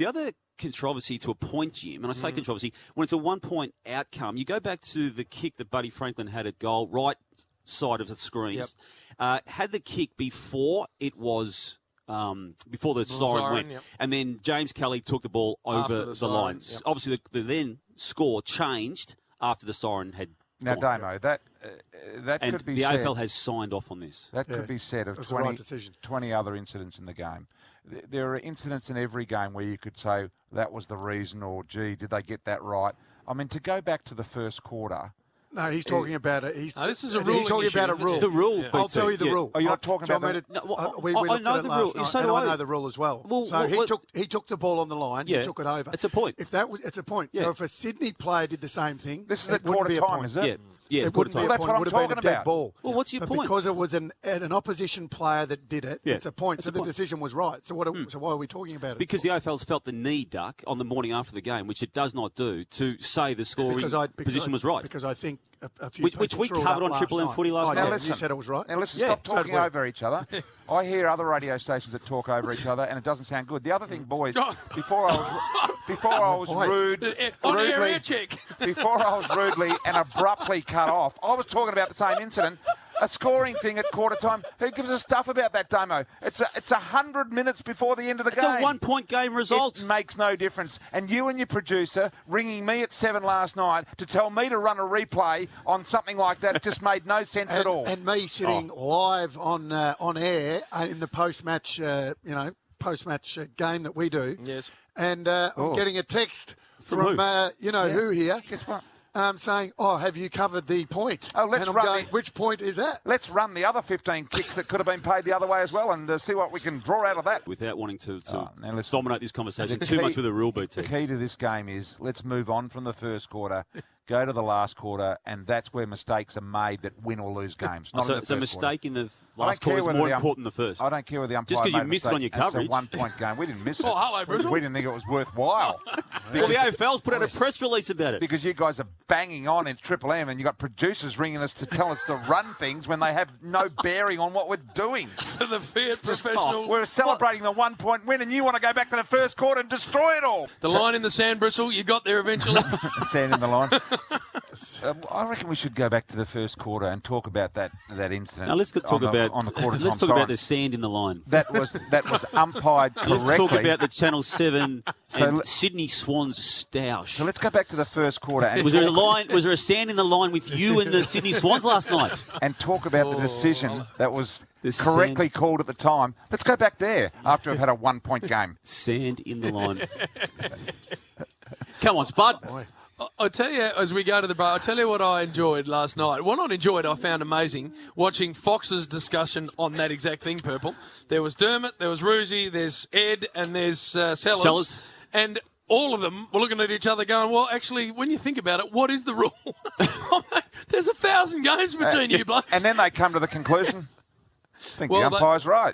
The other controversy to a point, Jim, and I say controversy, when it's a 1-point outcome, you go back to the kick that Buddy Franklin had at goal, right side of the screens. Had the kick before it was... before the siren went. And then James Kelly took the ball over the line. Yep. Obviously, the then score changed after the siren had Now, gone. Damo, that And could be the said. AFL has signed off on this. That could be said of 20 other incidents in the game. There are incidents in every game where you could say that was the reason, or, gee, did they get that right? I mean, to go back to the first quarter... No, he's talking about it. This is a ruling He's talking issue, about a rule. The rule. I'll tell you the rule. Oh, you're not talking about it. We I looked know at it the last rule. night, So and do I I. know the rule as well. Well, So he took the ball on the line. Yeah, he took it over. it's a point. If that was, it's a point. Yeah. So if a Sydney player did the same thing, This is it at wouldn't quarter be a time, point. is it? Yeah, It quarter wouldn't be time. a That's what point. I'm It would have been talking a dead about. ball. Well, what's your But point? because it was an opposition player that did it, Yeah, it's a point. that's So a the point. decision was right. So so why are we talking about it? Because the AFL's felt the need, Duck, on the morning after the game, which it does not do, to say the scoring position was right. Because I think a few Which people we threw it covered up on Triple M night. Footy last Oh, night. yeah, Now listen. you said it was right. Now listen, Yeah, stop so did talking we. over each other. I hear other radio stations that talk over each other, and it doesn't sound good. The other thing, boys, before I was rude, On air rudely, check. before I was rudely and abruptly cut off, I was talking about the same incident. A scoring thing at quarter time. Who gives a stuff about that, Damo? It's 100 minutes before the end of the It's game. a 1-point game result. It makes no difference. And you and your producer ringing me at 7 last night to tell me to run a replay on something like that, it just made no sense at all. And me sitting live on air in the post-match, post-match game that we do. Yes. And I'm getting a text from who here. Guess what? Saying, have you covered the point? Oh, let's and I'm run going, the- which point is that? Let's run the other 15 kicks that could have been paid the other way as well and see what we can draw out of that. Without wanting to now listen. dominate this conversation The too key- much with a rule, The BT. key to this game is let's move on from the first quarter, go to the last quarter, and that's where mistakes are made that win or lose games. Not in the So a first quarter. mistake in the I last don't care quarter is whether more the important than the first. I don't care whether the umpire Just 'cause you made a missed it on your mistake. It's coverage. a 1-point game. We didn't miss it. Oh, hello, Bristol. We didn't think it was worthwhile. Well, the AFL's put out a press release about it. Because you guys are banging on in Triple M and you've got producers ringing us to tell us to run things when they have no bearing on what we're doing. The Fiat professional. We're celebrating the 1-point win and you want to go back to the first quarter and destroy it all. The line in the sand, Bristle. You got there eventually. Stand in the line. I reckon we should go back to the first quarter and talk about that incident. Now let's talk on about the quarter let's time talk about siren. the sand in the line. That was umpired correctly. Let's talk about the Channel 7 So and let- Sydney Swans stoush. So let's go back to the first quarter and Was there a sand in the line with you and the Sydney Swans last night? and talk about the decision that was The correctly called at the time. Let's go back there after we've had a 1-point game. Sand in the line. Come on, Spud. I'll tell you, as we go to the bar, I'll tell you what I enjoyed last night. What I enjoyed, I found amazing, watching Fox's discussion on that exact thing, Purple. There was Dermot, there was Roosie, there's Ed, and there's Sellers. And all of them were looking at each other going, well, actually, when you think about it, what is the rule? There's 1,000 games between you blokes. And then they come to the conclusion, I think Well, the umpire's right.